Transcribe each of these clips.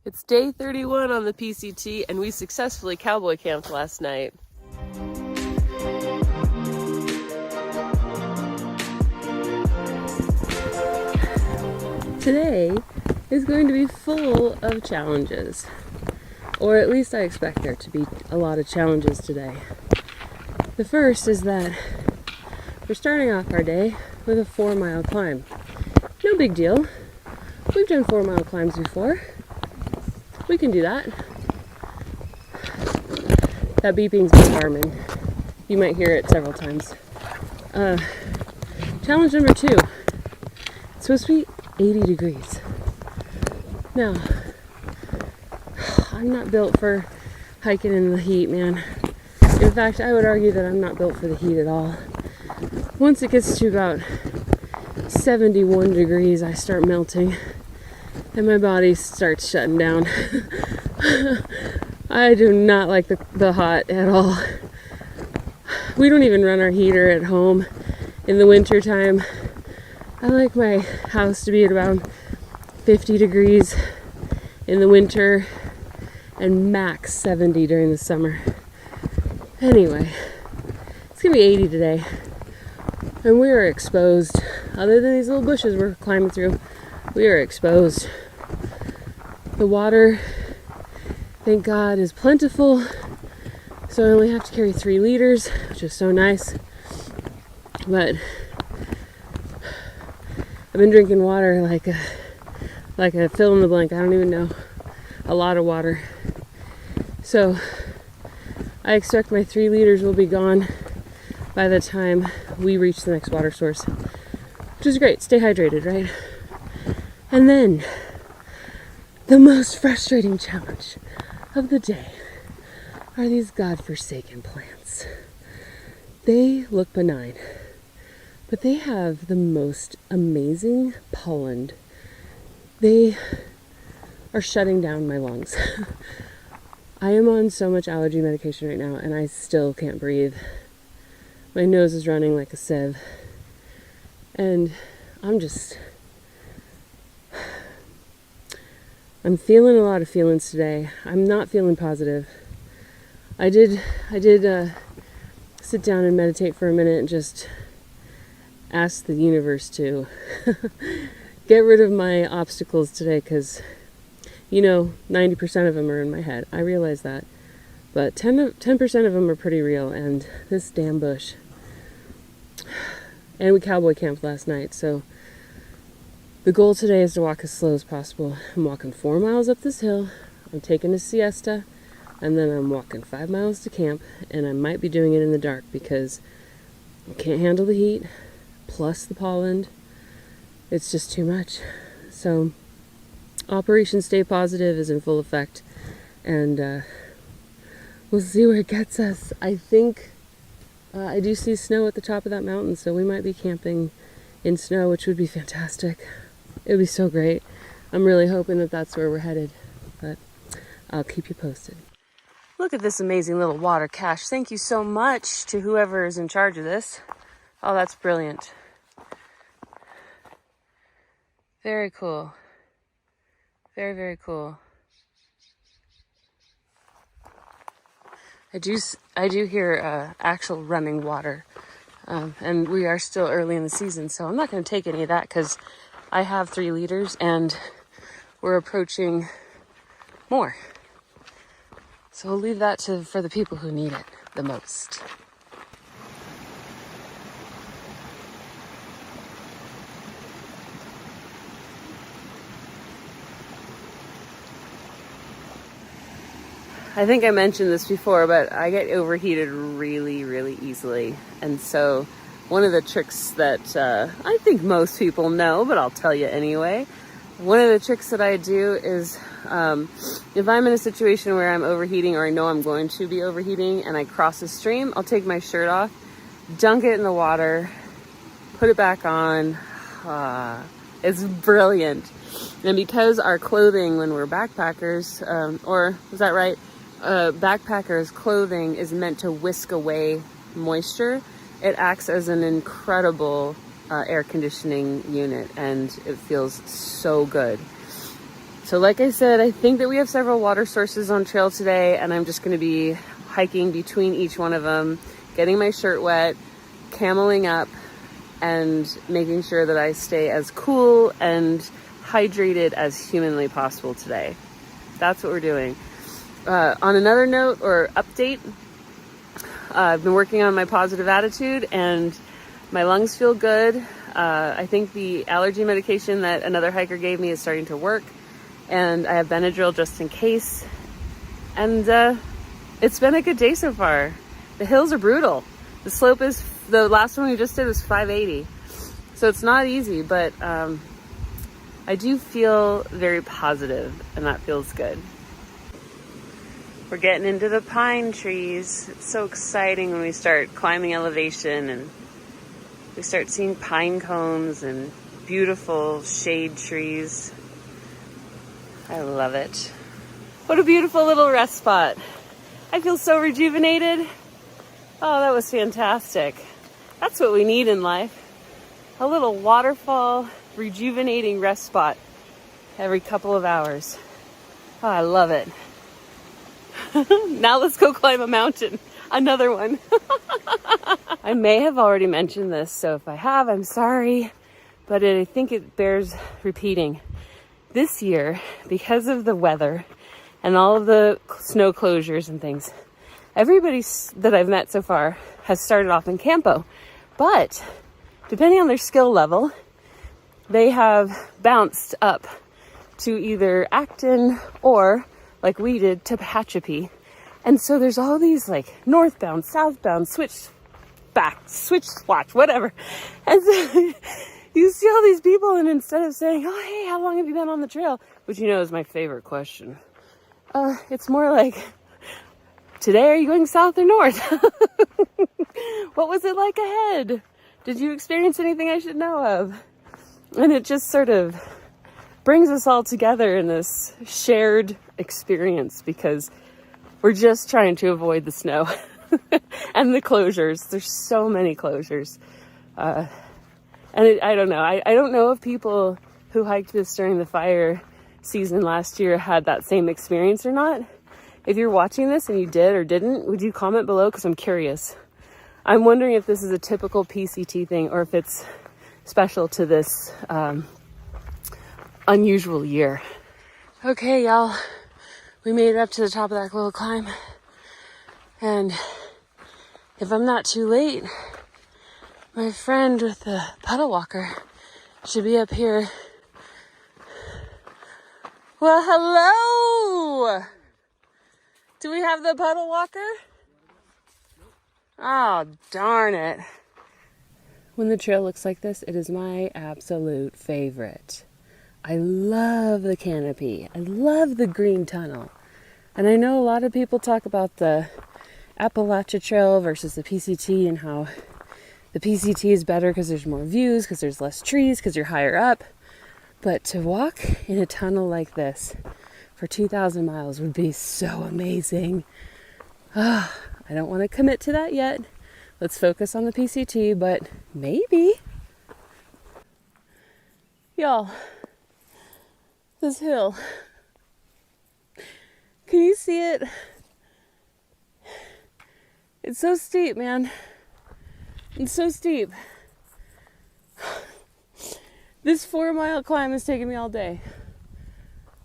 It's day 31 on the PCT, and we successfully cowboy camped last night. Today is going to be full of challenges, or at least I expect there to be a lot of challenges today. The first is that we're starting off our day with a 4-mile climb. No big deal. We've done 4-mile climbs before. We can do that. That beeping's my Garmin. You might hear it several times. Challenge number 2. It's supposed to be 80 degrees. Now, I'm not built for hiking in the heat, man. In fact, I would argue that I'm not built for the heat at all. Once it gets to about 71 degrees, I start melting. And my body starts shutting down. I do not like the hot at all. We don't even run our heater at home in the winter time. I like my house to be at about 50 degrees in the winter and max 70 during the summer. Anyway, it's gonna be 80 today. And we are exposed. Other than these little bushes we're climbing through, we are exposed. The water, thank God, is plentiful, so I only have to carry 3 liters, which is so nice. But I've been drinking water like a fill in the blank. I don't even know. A lot of water. So I expect my 3 liters will be gone by the time we reach the next water source, which is great. Stay hydrated, right? And then the most frustrating challenge of the day are these godforsaken plants. They look benign, but they have the most amazing pollen. They are shutting down my lungs. I am on so much allergy medication right now, and I still can't breathe. My nose is running like a sieve, and I'm feeling a lot of feelings today. I'm not feeling positive. I did sit down and meditate for a minute and just ask the universe to get rid of my obstacles today, because 90% of them are in my head. I realize that. But 10% of them are pretty real, and this damn bush. And we cowboy camped last night, so the goal today is to walk as slow as possible. I'm walking 4 miles up this hill, I'm taking a siesta, and then I'm walking 5 miles to camp, and I might be doing it in the dark because I can't handle the heat, plus the pollen. It's just too much. So, Operation Stay Positive is in full effect, and we'll see where it gets us. I think I do see snow at the top of that mountain, so we might be camping in snow, which would be fantastic. It would be so great. I'm really hoping that that's where we're headed, but I'll keep you posted. Look at this amazing little water cache. Thank you so much to whoever is in charge of this. Oh, that's brilliant. Very cool. Very, very cool. I do hear actual running water, and we are still early in the season, so I'm not going to take any of that because I have 3 liters and we're approaching more. So we'll leave that for the people who need it the most. I think I mentioned this before, but I get overheated really, really easily. And so one of the tricks that I think most people know, but I'll tell you anyway, one of the tricks that I do is if I'm in a situation where I'm overheating, or I know I'm going to be overheating, and I cross a stream, I'll take my shirt off, dunk it in the water, put it back on. It's brilliant. And because our clothing when we're backpackers, or is that right? Backpackers' clothing is meant to whisk away moisture. It acts as an incredible air conditioning unit, and it feels so good. So like I said, I think that we have several water sources on trail today, and I'm just going to be hiking between each one of them, getting my shirt wet, cameling up, and making sure that I stay as cool and hydrated as humanly possible today. That's what we're doing. On another note or update, I've been working on my positive attitude and my lungs feel good. I think the allergy medication that another hiker gave me is starting to work, and I have Benadryl just in case. And it's been a good day so far. The hills are brutal. The slope is, the last one we just did was 580. So it's not easy, but I do feel very positive, and that feels good. We're getting into the pine trees. It's so exciting when we start climbing elevation and we start seeing pine cones and beautiful shade trees. I love it. What a beautiful little rest spot. I feel so rejuvenated. Oh, that was fantastic. That's what we need in life. A little waterfall, rejuvenating rest spot every couple of hours. Oh, I love it. Now let's go climb a mountain. Another one. I may have already mentioned this, so if I have, I'm sorry. But I think it bears repeating. This year, because of the weather and all of the snow closures and things, everybody that I've met so far has started off in campo. But depending on their skill level, they have bounced up to either Acton or, like we did, to Tehachapi. And so there's all these like northbound, southbound, switch swatch, whatever. And so you see all these people, and instead of saying, oh, hey, how long have you been on the trail? Which you know is my favorite question. It's more like, today are you going south or north? What was it like ahead? Did you experience anything I should know of? And it just sort of brings us all together in this shared experience, because we're just trying to avoid the snow and the closures. There's so many closures. I don't know. I don't know if people who hiked this during the fire season last year had that same experience or not. If you're watching this and you did or didn't, would you comment below? Because I'm curious. I'm wondering if this is a typical PCT thing or if it's special to this unusual year. Okay, y'all. We made it up to the top of that little climb. And if I'm not too late, my friend with the puddle walker should be up here. Well, hello! Do we have the puddle walker? Oh, darn it. When the trail looks like this, it is my absolute favorite. I love the canopy. I love the green tunnel. And I know a lot of people talk about the Appalachia Trail versus the PCT and how the PCT is better because there's more views, because there's less trees, because you're higher up. But to walk in a tunnel like this for 2,000 miles would be so amazing. I don't want to commit to that yet. Let's focus on the PCT, but maybe. Y'all, this hill. Can you see it? It's so steep, man. It's so steep. This 4-mile climb has taken me all day.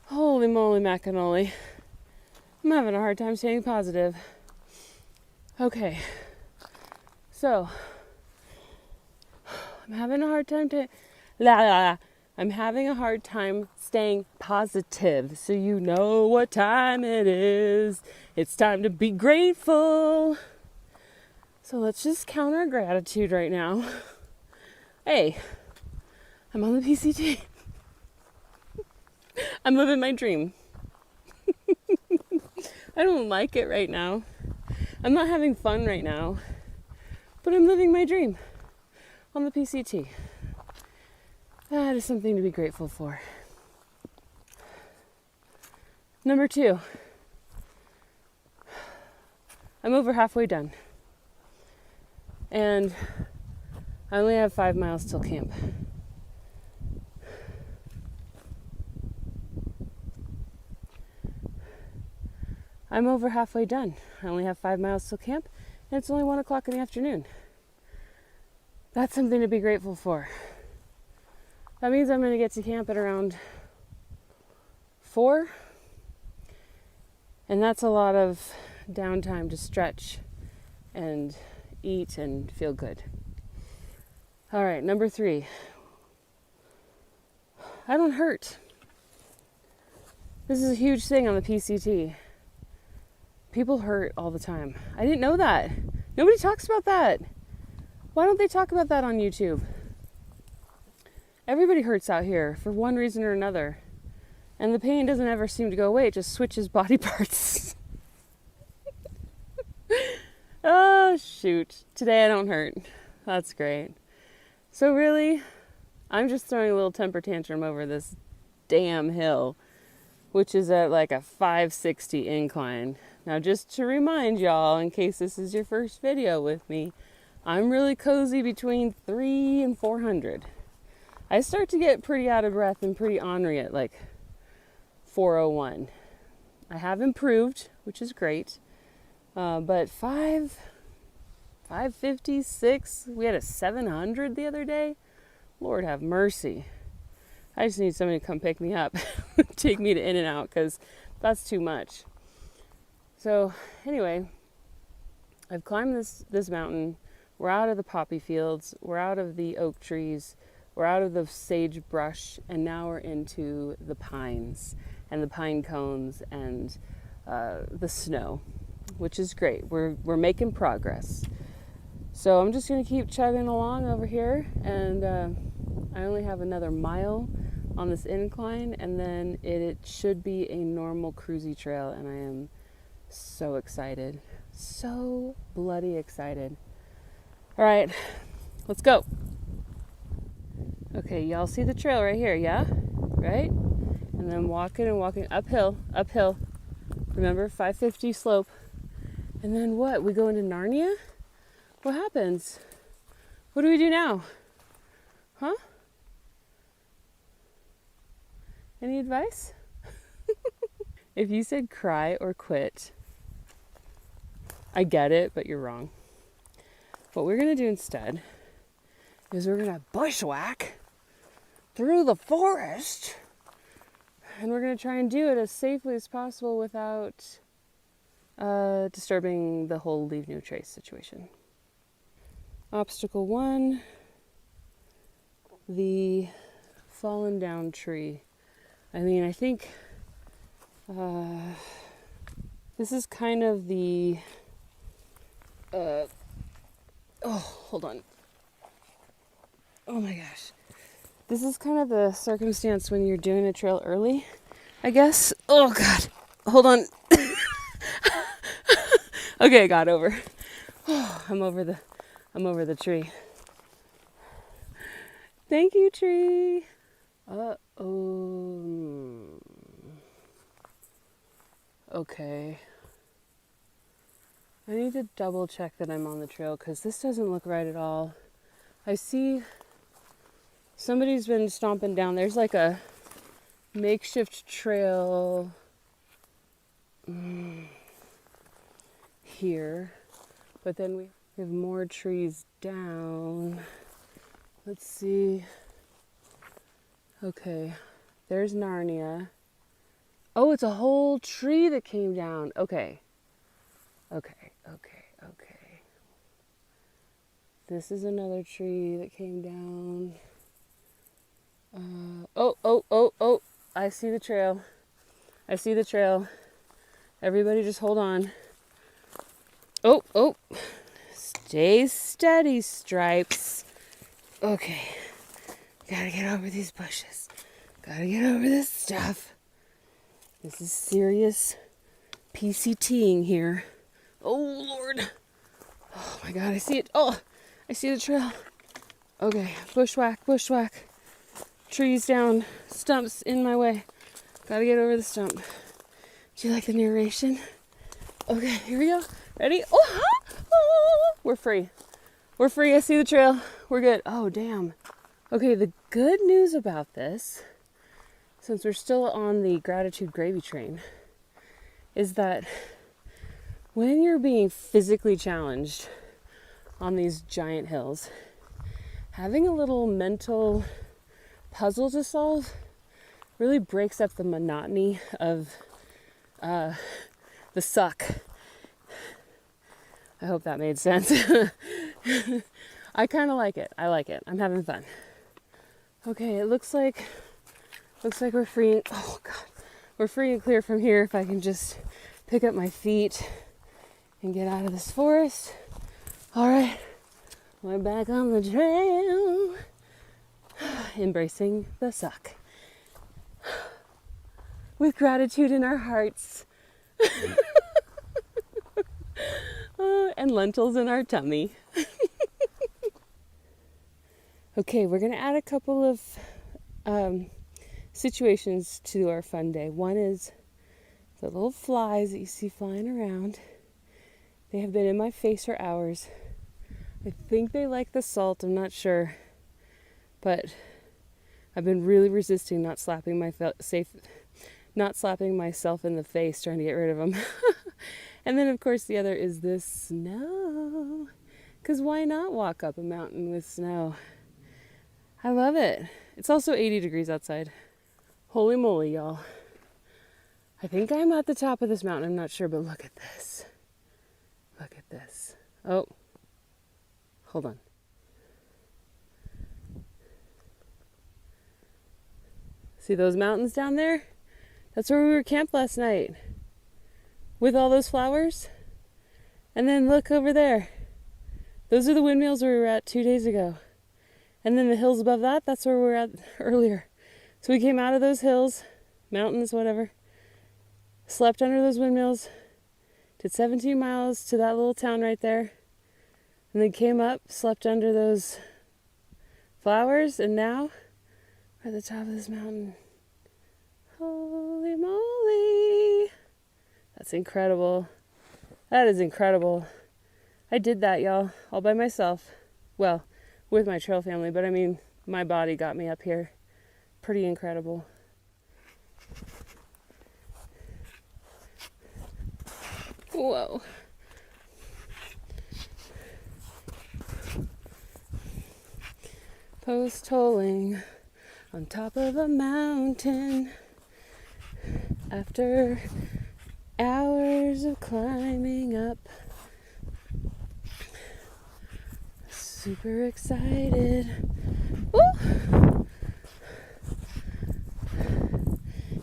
Holy moly macanoli. I'm having a hard time staying positive. Okay. So, I'm having a hard time I'm having a hard time staying positive. So you know what time it is. It's time to be grateful. So let's just count our gratitude right now. Hey, I'm on the PCT. I'm living my dream. I don't like it right now. I'm not having fun right now. But I'm living my dream on the PCT. That is something to be grateful for. Number 2. I'm over halfway done. And I only have 5 miles till camp. I'm over halfway done. I only have 5 miles till camp, and it's only 1 o'clock in the afternoon. That's something to be grateful for. That means I'm going to get to camp at around 4, and that's a lot of downtime to stretch and eat and feel good. All right, number 3. I don't hurt. This is a huge thing on the PCT. People hurt all the time. I didn't know that. Nobody talks about that. Why don't they talk about that on YouTube? Everybody hurts out here for one reason or another. And the pain doesn't ever seem to go away. It just switches body parts. Oh, shoot. Today I don't hurt. That's great. So really, I'm just throwing a little temper tantrum over this damn hill, which is at like a 560 incline. Now, just to remind y'all, in case this is your first video with me, I'm really cozy between 300 and 400. I start to get pretty out of breath and pretty ornery at like 401. I have improved, which is great. But 550, 6, we had a 700 the other day. Lord have mercy. I just need somebody to come pick me up, take me to In-N-Out, because that's too much. So anyway, I've climbed this mountain. We're out of the poppy fields. We're out of the oak trees. We're out of the sagebrush, and now we're into the pines and the pine cones and the snow, which is great. We're making progress. So I'm just going to keep chugging along over here, and I only have another mile on this incline, and then it should be a normal cruisy trail, and I am so excited. So bloody excited. All right, let's go. Okay, y'all see the trail right here, yeah? Right? And then walking and walking uphill. Remember, 550 slope. And then what? We go into Narnia? What happens? What do we do now? Huh? Any advice? If you said cry or quit, I get it, but you're wrong. What we're going to do instead is we're going to bushwhack through the forest, and we're going to try and do it as safely as possible without disturbing the whole leave no trace situation. Obstacle 1, the fallen down tree. I mean, I think this is kind of the hold on. Oh my gosh. This is kind of the circumstance when you're doing a trail early, I guess. Oh God. Hold on. Okay, I got over. Oh, I'm over the tree. Thank you, tree. Okay. I need to double check that I'm on the trail, because this doesn't look right at all. I see somebody's been stomping down. There's like a makeshift trail here, but then we have more trees down. Let's see. Okay, there's Narnia. Oh, it's a whole tree that came down. Okay. This is another tree that came down. Oh. I see the trail. Everybody just hold on. Oh. Stay steady, Stripes. Okay. Gotta get over these bushes. Gotta get over this stuff. This is serious PCTing here. Oh, Lord. Oh, my God. I see it. Oh, I see the trail. Okay. Bushwhack. Trees down. Stumps in my way. Gotta get over the stump. Do you like the narration? Okay. Here we go. Ready? Oh, we're free. I see the trail. We're good. Oh, damn. Okay. The good news about this, since we're still on the gratitude gravy train, is that when you're being physically challenged on these giant hills, having a little mental puzzle to solve really breaks up the monotony of the suck. I hope that made sense. I kind of like it. I like it. I'm having fun. Okay, it looks like we're free. Oh God, we're free and clear from here. If I can just pick up my feet and get out of this forest. All right, we're back on the trail, embracing the suck with gratitude in our hearts. And lentils in our tummy. Okay, we're going to add a couple of situations to our fun day. One is the little flies that you see flying around. They have been in my face for hours. I think they like the salt, I'm not sure. But I've been really resisting not slapping myself in the face, trying to get rid of them. And then, of course, the other is this snow. Because why not walk up a mountain with snow? I love it. It's also 80 degrees outside. Holy moly, y'all. I think I'm at the top of this mountain. I'm not sure, but look at this. Look at this. Oh, hold on. See those mountains down there? That's where we were camped last night. With all those flowers. And then look over there. Those are the windmills we were at 2 days ago. And then the hills above that, that's where we were at earlier. So we came out of those hills, mountains, whatever, slept under those windmills, did 17 miles to that little town right there, and then came up, slept under those flowers, and now we're at the top of this mountain. Holy moly! That's incredible. That is incredible. I did that, y'all, all by myself. Well, with my trail family, but I mean, my body got me up here. Pretty incredible. Whoa. Post-holing on top of a mountain after hours of climbing up. Super excited. Woo!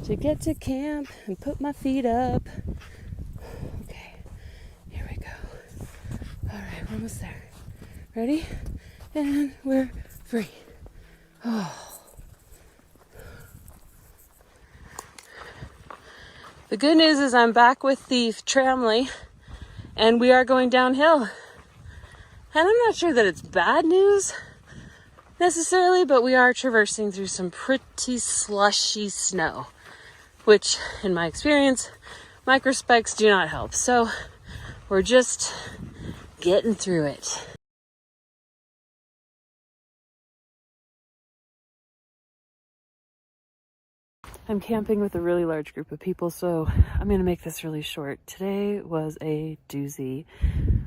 To get to camp and put my feet up. Okay, here we go. All right, we're almost there. Ready? And we're free. Oh. The good news is I'm back with the tramley and we are going downhill. And I'm not sure that it's bad news necessarily, but we are traversing through some pretty slushy snow, which in my experience, microspikes do not help. So we're just getting through it. I'm camping with a really large group of people, so I'm going to make this really short. Today was a doozy.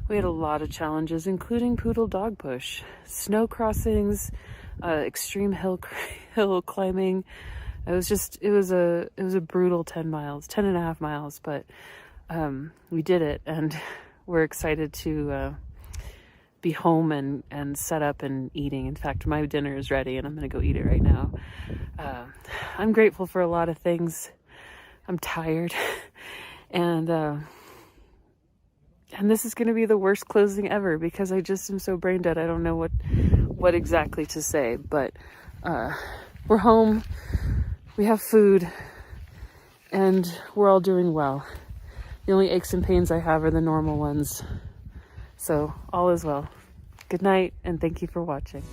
We had a lot of challenges, including poodle dog push, snow crossings, extreme hill climbing. It was a brutal 10 and a half miles, but we did it, and we're excited to be home and set up and eating. In fact, my dinner is ready and I'm going to go eat it right now. I'm grateful for a lot of things. I'm tired and this is going to be the worst closing ever because I just am so brain dead. I don't know what exactly to say, but we're home, we have food, and we're all doing well. The only aches and pains I have are the normal ones. So all is well. Good night, and thank you for watching.